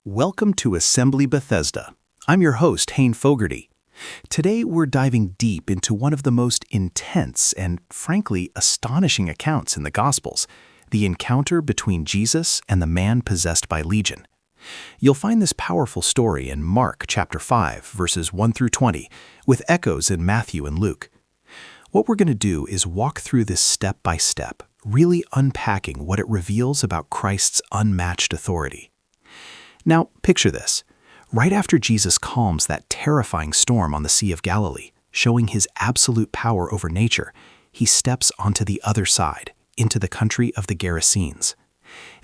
Welcome to Assembly Bethesda. I'm your host, Hayne Fogarty. Today we're diving deep into one of the most intense and, frankly, astonishing accounts in the Gospels, the encounter between Jesus and the man possessed by Legion. You'll find this powerful story in Mark chapter 5, verses 1 through 20, with echoes in Matthew and Luke. What we're going to do is walk through this step by step, really unpacking what it reveals about Christ's unmatched authority. Now, picture this. Right after Jesus calms that terrifying storm on the Sea of Galilee, showing his absolute power over nature, he steps onto the other side, into the country of the Gerasenes.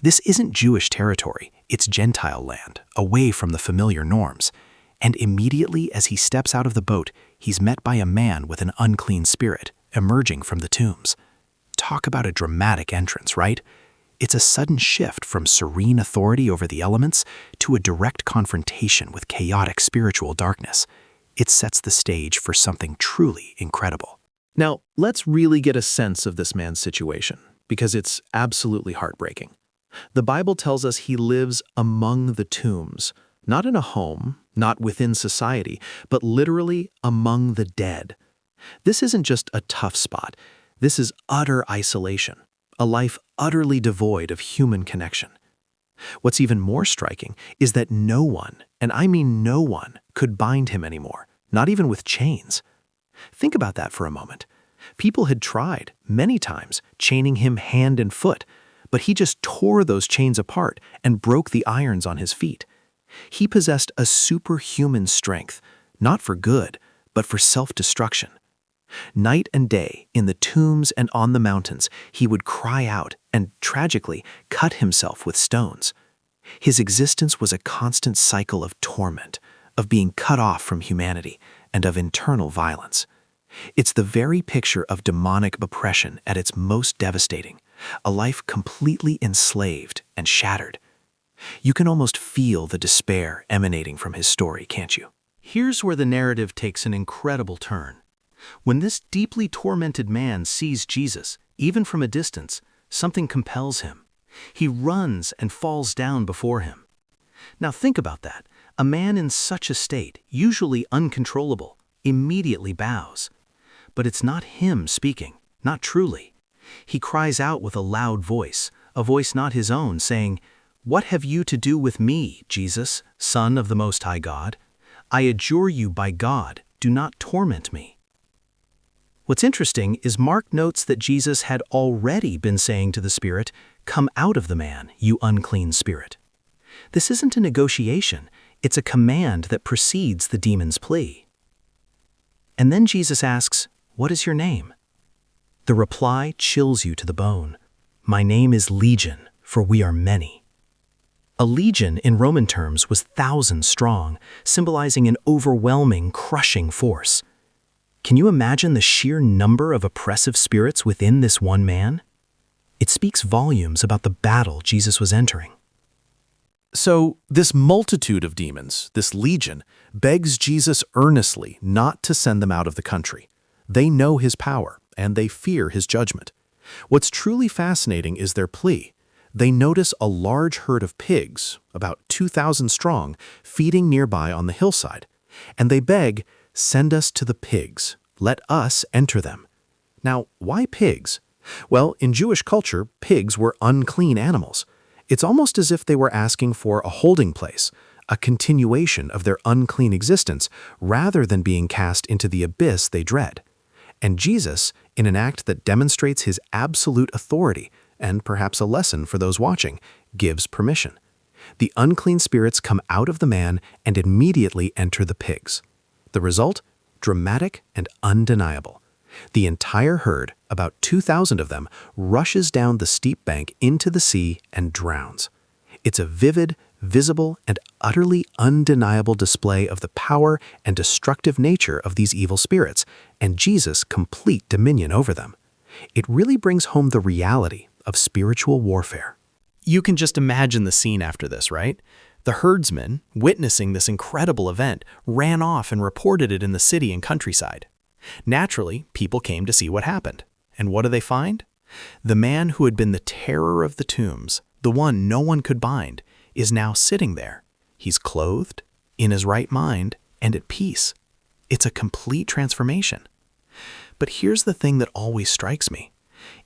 This isn't Jewish territory, it's Gentile land, away from the familiar norms. And immediately as he steps out of the boat, he's met by a man with an unclean spirit, emerging from the tombs. Talk about a dramatic entrance, right? It's a sudden shift from serene authority over the elements to a direct confrontation with chaotic spiritual darkness. It sets the stage for something truly incredible. Now, let's really get a sense of this man's situation, because it's absolutely heartbreaking. The Bible tells us he lives among the tombs, not in a home, not within society, but literally among the dead. This isn't just a tough spot. This is utter isolation. A life utterly devoid of human connection. What's even more striking is that no one, and I mean no one, could bind him anymore, not even with chains. Think about that for a moment. People had tried, many times, chaining him hand and foot, but he just tore those chains apart and broke the irons on his feet. He possessed a superhuman strength, not for good, but for self-destruction. Night and day, in the tombs and on the mountains, he would cry out and, tragically, cut himself with stones. His existence was a constant cycle of torment, of being cut off from humanity, and of internal violence. It's the very picture of demonic oppression at its most devastating, a life completely enslaved and shattered. You can almost feel the despair emanating from his story, can't you? Here's where the narrative takes an incredible turn. When this deeply tormented man sees Jesus, even from a distance, something compels him. He runs and falls down before him. Now think about that. A man in such a state, usually uncontrollable, immediately bows. But it's not him speaking, not truly. He cries out with a loud voice, a voice not his own, saying, "What have you to do with me, Jesus, Son of the Most High God? I adjure you by God, do not torment me." What's interesting is Mark notes that Jesus had already been saying to the spirit, "Come out of the man, you unclean spirit." This isn't a negotiation, it's a command that precedes the demon's plea. And then Jesus asks, "What is your name?" The reply chills you to the bone. "My name is Legion, for we are many." A legion in Roman terms was thousands strong, symbolizing an overwhelming, crushing force. Can you imagine the sheer number of oppressive spirits within this one man? It speaks volumes about the battle Jesus was entering. So, this multitude of demons, this legion, begs Jesus earnestly not to send them out of the country. They know his power, and they fear his judgment. What's truly fascinating is their plea. They notice a large herd of pigs, about 2,000 strong, feeding nearby on the hillside, and they beg, "Send us to the pigs. Let us enter them." Now, why pigs? Well, in Jewish culture, pigs were unclean animals. It's almost as if they were asking for a holding place, a continuation of their unclean existence, rather than being cast into the abyss they dread. And Jesus, in an act that demonstrates his absolute authority, and perhaps a lesson for those watching, gives permission. The unclean spirits come out of the man and immediately enter the pigs. The result? Dramatic and undeniable. The entire herd, about 2,000 of them, rushes down the steep bank into the sea and drowns. It's a vivid, visible, and utterly undeniable display of the power and destructive nature of these evil spirits, and Jesus' complete dominion over them. It really brings home the reality of spiritual warfare. You can just imagine the scene after this, right? The herdsmen, witnessing this incredible event, ran off and reported it in the city and countryside. Naturally, people came to see what happened. And what do they find? The man who had been the terror of the tombs, the one no one could bind, is now sitting there, He's clothed, in his right mind, and at peace. It's a complete transformation. But here's the thing that always strikes me.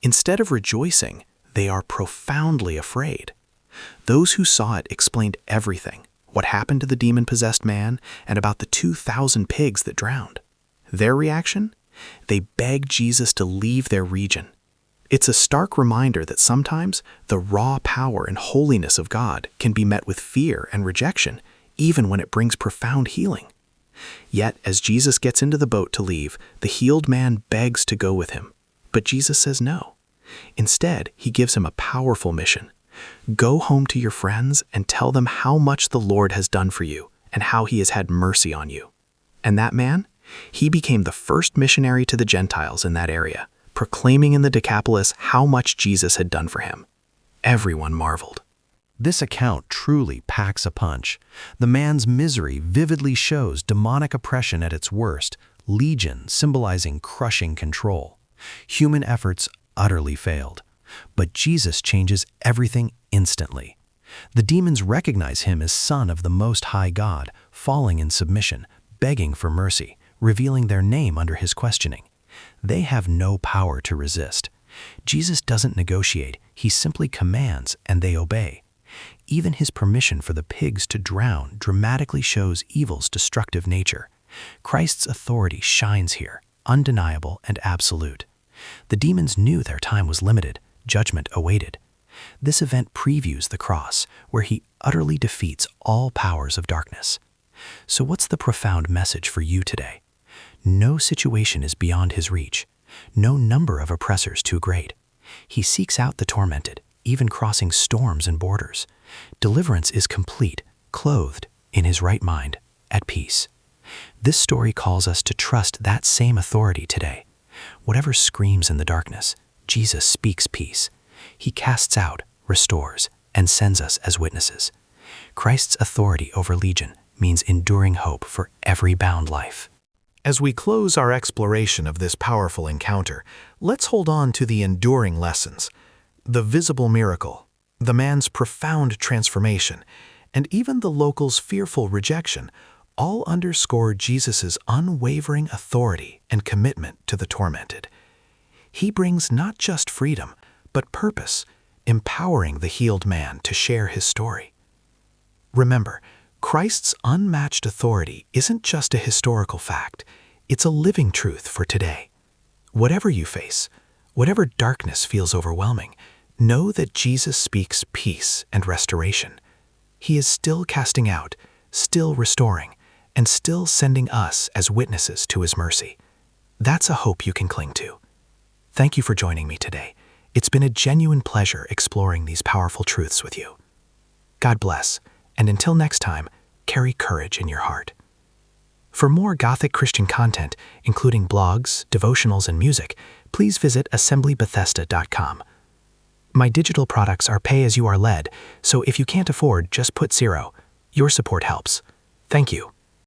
Instead of rejoicing, they are profoundly afraid. Those who saw it explained everything, what happened to the demon-possessed man and about the 2,000 pigs that drowned. Their reaction? They begged Jesus to leave their region. It's a stark reminder that sometimes the raw power and holiness of God can be met with fear and rejection, even when it brings profound healing. Yet, as Jesus gets into the boat to leave, the healed man begs to go with him. But Jesus says no. Instead, he gives him a powerful mission. Go home to your friends and tell them how much the Lord has done for you and how he has had mercy on you. And that man? He became the first missionary to the Gentiles in that area, proclaiming in the Decapolis how much Jesus had done for him. Everyone marveled. This account truly packs a punch. The man's misery vividly shows demonic oppression at its worst, legion symbolizing crushing control. Human efforts utterly failed. But Jesus changes everything instantly. The demons recognize him as Son of the Most High God, falling in submission, begging for mercy, revealing their name under his questioning. They have no power to resist. Jesus doesn't negotiate, he simply commands, and they obey. Even his permission for the pigs to drown dramatically shows evil's destructive nature. Christ's authority shines here, undeniable and absolute. The demons knew their time was limited, judgment awaited. This event previews the cross, where he utterly defeats all powers of darkness. So what's the profound message for you today? No situation is beyond his reach. No number of oppressors too great. He seeks out the tormented, even crossing storms and borders. Deliverance is complete, clothed, in his right mind, at peace. This story calls us to trust that same authority today. Whatever screams in the darkness, Jesus speaks peace. He casts out, restores, and sends us as witnesses. Christ's authority over legion means enduring hope for every bound life. As we close our exploration of this powerful encounter, let's hold on to the enduring lessons. The visible miracle, the man's profound transformation, and even the locals' fearful rejection all underscore Jesus' unwavering authority and commitment to the tormented. He brings not just freedom, but purpose, empowering the healed man to share his story. Remember, Christ's unmatched authority isn't just a historical fact, it's a living truth for today. Whatever you face, whatever darkness feels overwhelming, know that Jesus speaks peace and restoration. He is still casting out, still restoring, and still sending us as witnesses to his mercy. That's a hope you can cling to. Thank you for joining me today. It's been a genuine pleasure exploring these powerful truths with you. God bless, and until next time, carry courage in your heart. For more Gothic Christian content, including blogs, devotionals, and music, please visit assemblybethesda.com. My digital products are pay-as-you-are-led, so if you can't afford, just put 0. Your support helps. Thank you.